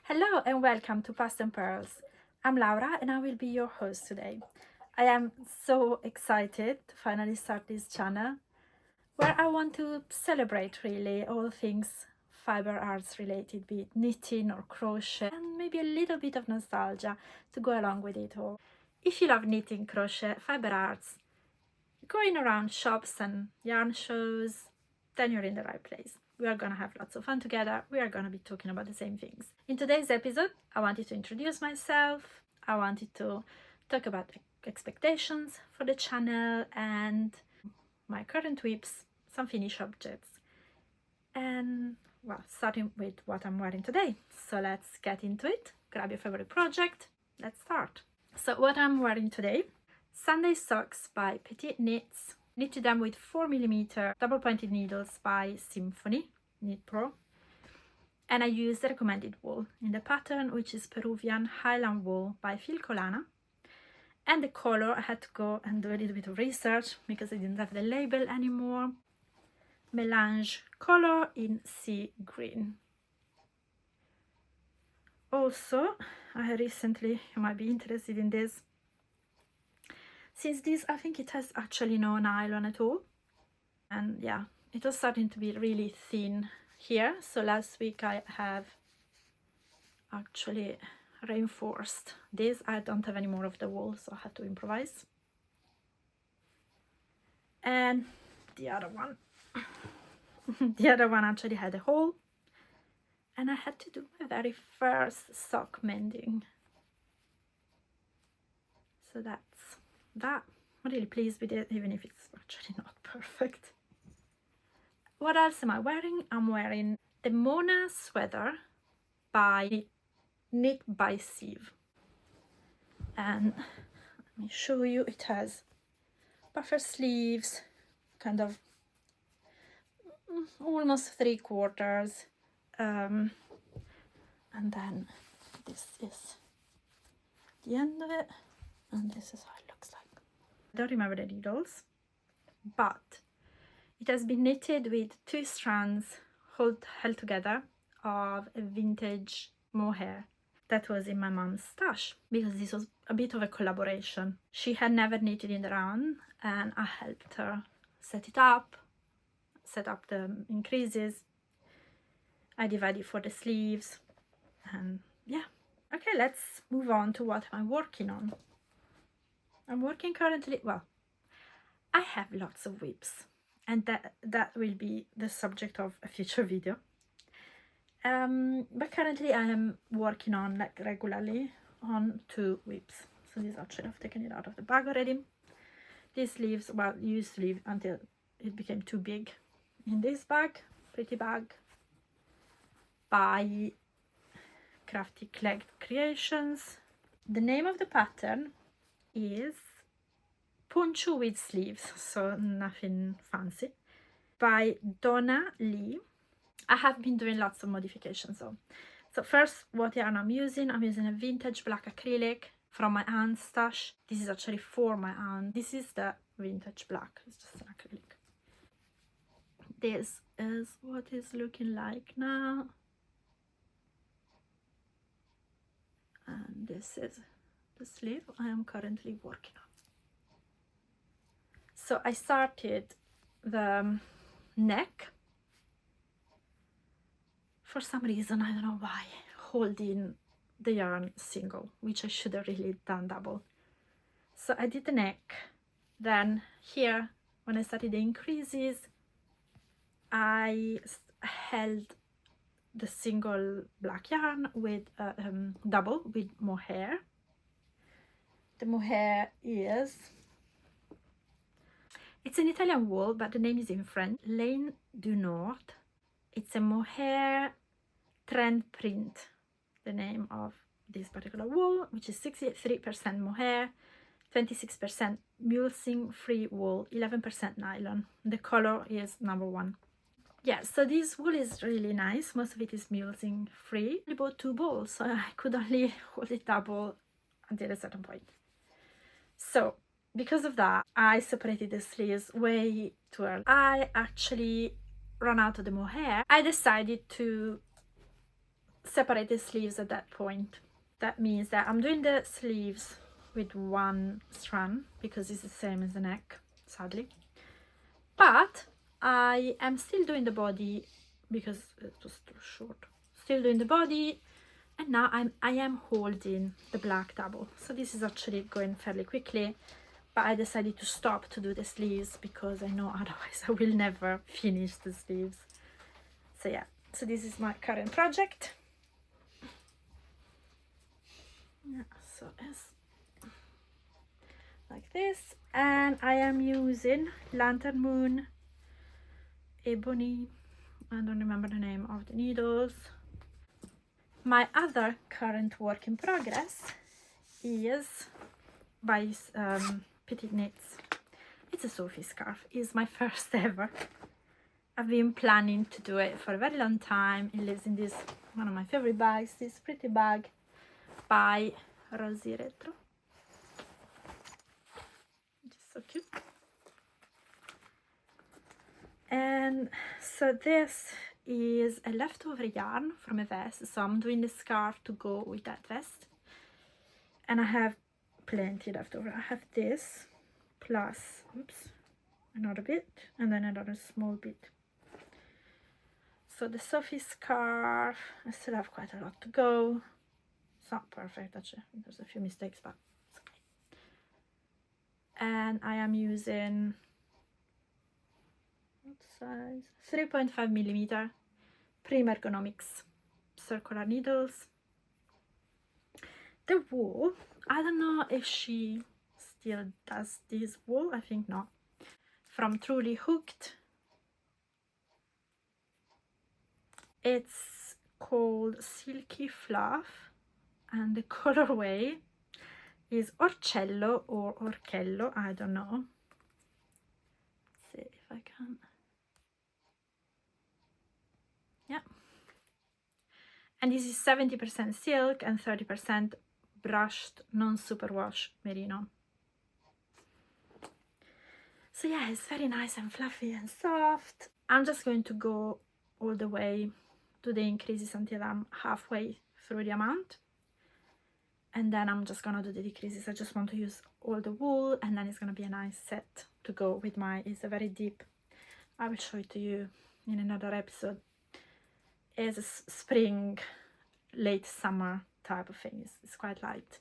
Hello and welcome to Past Purls. I'm Laura and I will be your host today. I am so excited to finally start this channel where I want to celebrate really all things fiber arts related, be it knitting or crochet, and maybe a little bit of nostalgia to go along with it all. If you love knitting, crochet, fiber arts, going around shops and yarn shows, then you're in the right place. We are gonna have lots of fun together. We are gonna be talking about the same things. In today's episode, I wanted to introduce myself. I wanted to talk about expectations for the channel and my current whips, some finished objects, and well, starting with what I'm wearing today. So let's get into it. Grab your favorite project. Let's start. So what I'm wearing today, Sunday socks by Petite Knits. Knitted them with 4mm double pointed needles by Symphony Knit Pro, and I used the recommended wool in the pattern, which is Peruvian Highland wool by Filcolana. And the color, I had to go and do a little bit of research because I didn't have the label anymore. Melange color in sea green. Also, I recently, you might be interested in this, since this, I think it has actually no nylon at all. And yeah, it was starting to be really thin here. So last week I have actually reinforced this. I don't have any more of the wool, so I had to improvise. And the other one, the other one actually had a hole. And I had to do my very first sock mending. So that's that. I'm really pleased with it, even if it's actually not perfect. What else am I wearing? I'm wearing the Mona sweater by Knit by Sieve. And let me show you, it has buffer sleeves, kind of almost 3/4. And then this is the end of it, and this is how it looks like. I don't remember the needles, but it has been knitted with 2 strands held together of a vintage mohair that was in my mom's stash, because this was a bit of a collaboration. She had never knitted in the round and I helped her set up the increases. I divided for the sleeves, and yeah. Okay, let's move on to what I'm working on. I'm working currently, well, I have lots of whips, and that will be the subject of a future video. But currently I am working on, like, regularly on 2 whips. So this actually, I've taken it out of the bag already. These sleeves, well, used to leave until it became too big in this bag, pretty bag by Crafty Clegg Creations. The name of the pattern is Poncho With Sleeves, so nothing fancy, by Dona Lee. I have been doing lots of modifications though. So first, what yarn I'm using a vintage black acrylic from my aunt's stash. This is actually for my aunt. This is the vintage black, it's just an acrylic. This is what it's looking like now. And this is the sleeve I am currently working on. So I started the neck, for some reason, I don't know why, holding the yarn single, which I should have really done double. So I did the neck, then here, when I started the increases, I held the single black yarn with double with mohair. The mohair is, it's an Italian wool, but the name is in French, Laine du Nord. It's a mohair trend print, the name of this particular wool, which is 63% mohair, 26% mulesing free wool, 11% nylon. The color is number 1. Yeah, so this wool is really nice. Most of it is mulesing free. I bought 2 balls, so I could only hold it double until a certain point. So because of that, I separated the sleeves way too early. I actually ran out of the mohair. I decided to separate the sleeves at that point. That means that I'm doing the sleeves with one strand because it's the same as the neck, sadly. But I am still doing the body because it was too short. Still doing the body, and now I am holding the black double. So this is actually going fairly quickly, but I decided to stop to do the sleeves because I know otherwise I will never finish the sleeves. So yeah, so this is my current project. Yeah, so it's like this, and I am using Lantern Moon Ebony. I don't remember the name of the needles. My other current work in progress is by Petite Knits. It's a Sophie scarf. It's my first ever. I've been planning to do it for a very long time. It lives in this, one of my favorite bags, this pretty bag by Rosy Retro. Just so cute. And so this is a leftover yarn from a vest, so I'm doing the scarf to go with that vest, and I have plenty left over. I have this plus, oops, another bit, and then another small bit. So the Sophie scarf, I still have quite a lot to go. It's not perfect actually, there's a few mistakes, but it's okay. And I am using, what size, 3.5 millimeter Prim Ergonomics circular needles. The wool, I don't know if she still does this wool, I think not. From Truly Hooked. It's called Silky Fluff, and the colorway is Orcello or Orchello, I don't know. Let's see if I can. Yeah. And this is 70% silk and 30% brushed non-superwash merino. So yeah, it's very nice and fluffy and soft. I'm just going to go all the way to the increases until I'm halfway through the amount, and then I'm just gonna do the decreases. I just want to use all the wool, and then it's gonna be a nice set to go with my, it's a very deep, I will show it to you in another episode. It's a spring, late summer type of thing. It's quite light.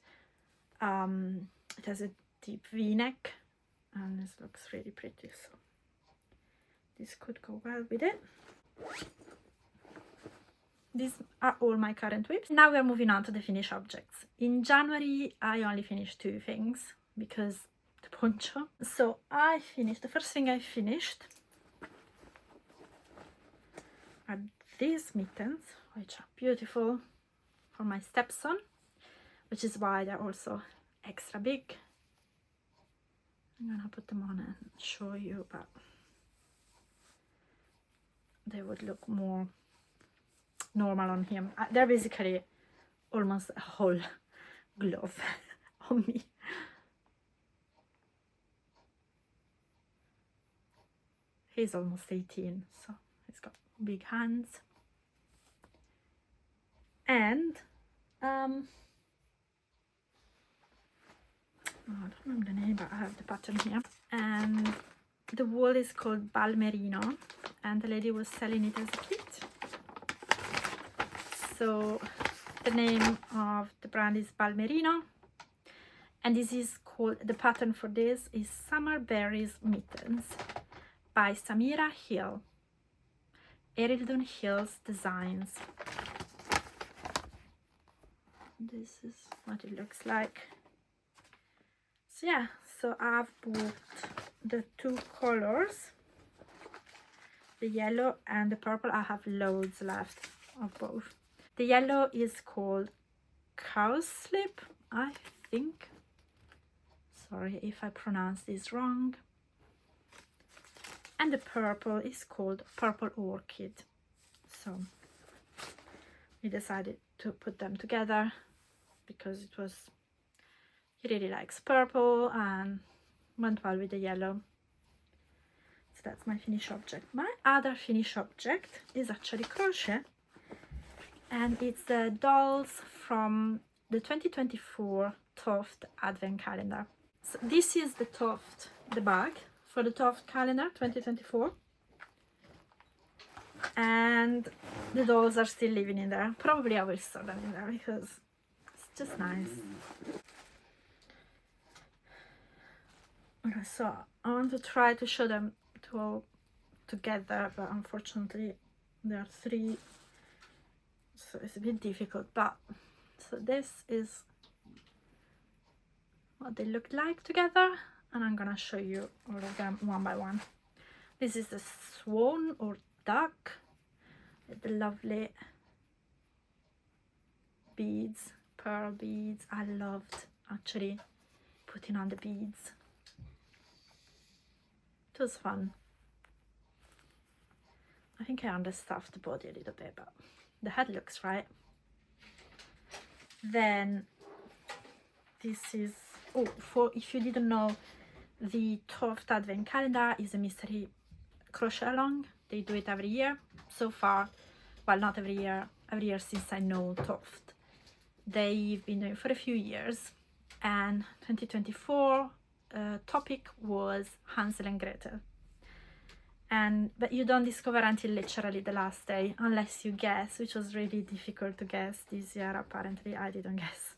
It has a deep v-neck, and this looks really pretty, so this could go well with it. These are all my current whips. Now we're moving on to the finished objects. In January I only finished 2 things because the poncho. So I finished, the first thing I finished are these mittens, which are beautiful, for my stepson, which is why they're also extra big. I'm gonna put them on and show you, but they would look more normal on him. They're basically almost a whole glove on me. He's almost 18, so he's got big hands. And oh, I don't remember the name, but I have the pattern here. And the wool is called Balmerino, and the lady was selling it as a kit. So the name of the brand is Balmerino, and this is called, the pattern for this is Summer Berries Mittens by Samira Hill, Erildon Hills Designs. This is what it looks like. So yeah, so I've bought the 2 colors, the yellow and the purple. I have loads left of both. The yellow is called Cowslip, I think. Sorry if I pronounce this wrong. And the purple is called Purple Orchid. So we decided to put them together because it was, he really likes purple and went well with the yellow. So that's my finished object. My other finished object is actually crochet. and it's the dolls from the 2024 Toft Advent Calendar. So this is the Toft, the bag for the Toft calendar 2024, and the dolls are still living in there. Probably I will store them in there because it's just nice. Okay, so I want to try to show them all together, but unfortunately there are 3, so it's a bit difficult. But so this is what they look like together, and I'm gonna show you all of them one by one. This is the swan or duck with the lovely beads, pearl beads. I loved actually putting on the beads. It was fun. I think I understuffed the body a little bit, but the head looks right. Then this is, oh, for if you didn't know, the Toft Advent Calendar is a mystery crochet along. They do it every year so far. Well, not every year since I know Toft. They've been doing it for a few years, and 2024 topic was Hansel and Gretel. But you don't discover until literally the last day, unless you guess, which was really difficult to guess this year. Apparently I didn't guess.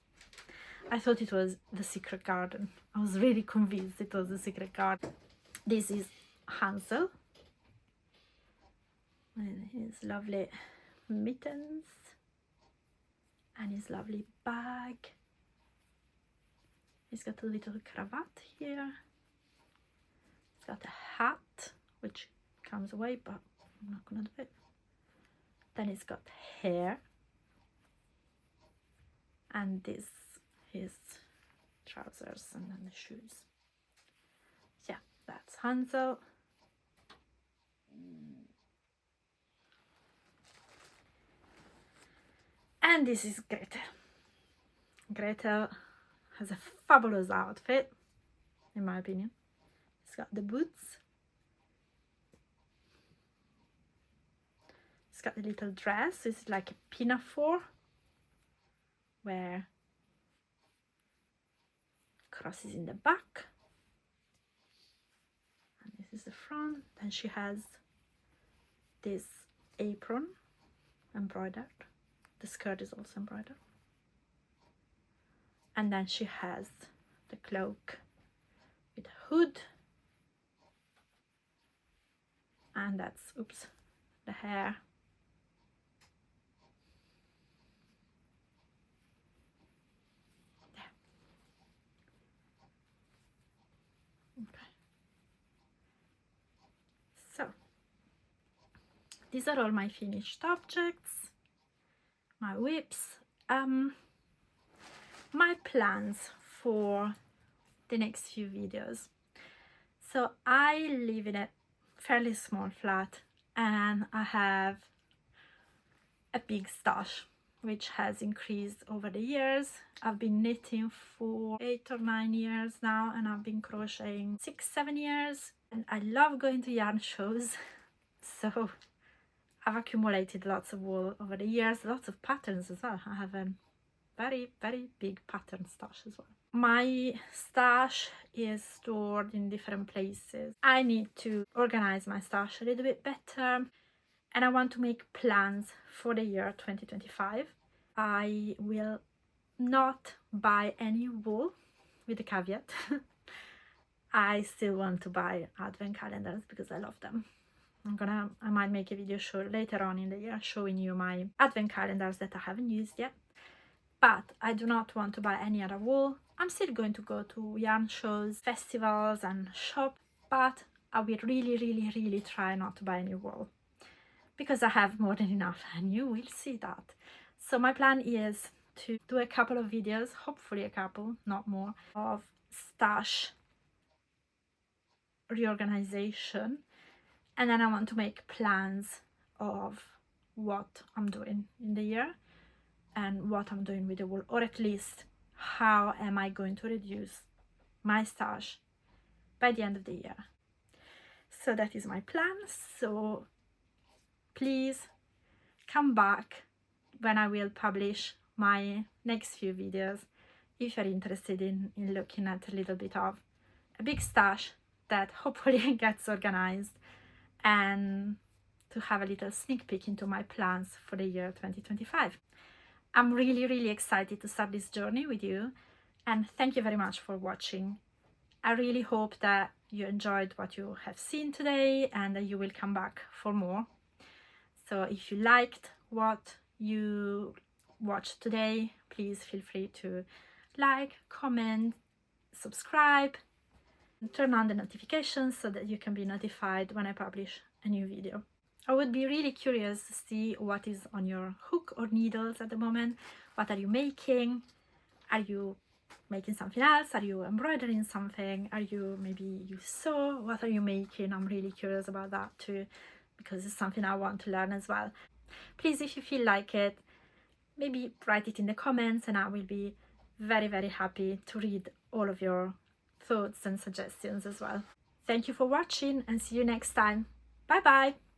I thought it was the Secret Garden. I was really convinced it was the Secret Garden. This is Hansel and his lovely mittens and his lovely bag. He's got a little cravat here. He's got a hat, which comes away, but I'm not gonna do it. Then he's got hair, and this his trousers, and then the shoes. Yeah, that's Hansel. And this is Gretel. Gretel has a fabulous outfit, in my opinion. It's got the boots. It's got the little dress. It's like a pinafore where crosses in the back. And this is the front. Then she has this apron embroidered. The skirt is also embroidered. And then she has the cloak with a hood. And that's, oops, the hair. There. Okay. So, these are all my finished objects, my whips. My plans for the next few videos. So I live in a fairly small flat, and I have a big stash which has increased over the years. I've been knitting for 8 or 9 years now, and I've been crocheting 6-7 years, and I love going to yarn shows. So I've accumulated lots of wool over the years, lots of patterns as well. I have a very big pattern stash as well. My stash is stored in different places. I need to organize my stash a little bit better, and I want to make plans for the year 2025. I will not buy any wool, with a caveat. I still want to buy advent calendars because I love them. I might make a video show later on in the year showing you my advent calendars that I haven't used yet. But I do not want to buy any other wool. I'm still going to go to yarn shows, festivals and shop, but I will really try not to buy any wool because I have more than enough, and you will see that. So my plan is to do a couple of videos, hopefully a couple, not more, of stash reorganization, and then I want to make plans of what I'm doing in the year and what I'm doing with the wool, or at least how am I going to reduce my stash by the end of the year. So that is my plan. So please come back, when I will publish my next few videos, if you're interested in looking at a little bit of a big stash that hopefully gets organized, and to have a little sneak peek into my plans for the year 2025. I'm really excited to start this journey with you, and thank you very much for watching. I really hope that you enjoyed what you have seen today and that you will come back for more. So if you liked what you watched today, please feel free to like, comment, subscribe, and turn on the notifications so that you can be notified when I publish a new video. I would be really curious to see what is on your hook or needles at the moment. What are you making? Are you making something else? Are you embroidering something? Are you, maybe you sew? What are you making? I'm really curious about that too, because it's something I want to learn as well. Please, if you feel like it, maybe write it in the comments, and I will be very happy to read all of your thoughts and suggestions as well. Thank you for watching, and see you next time. Bye bye.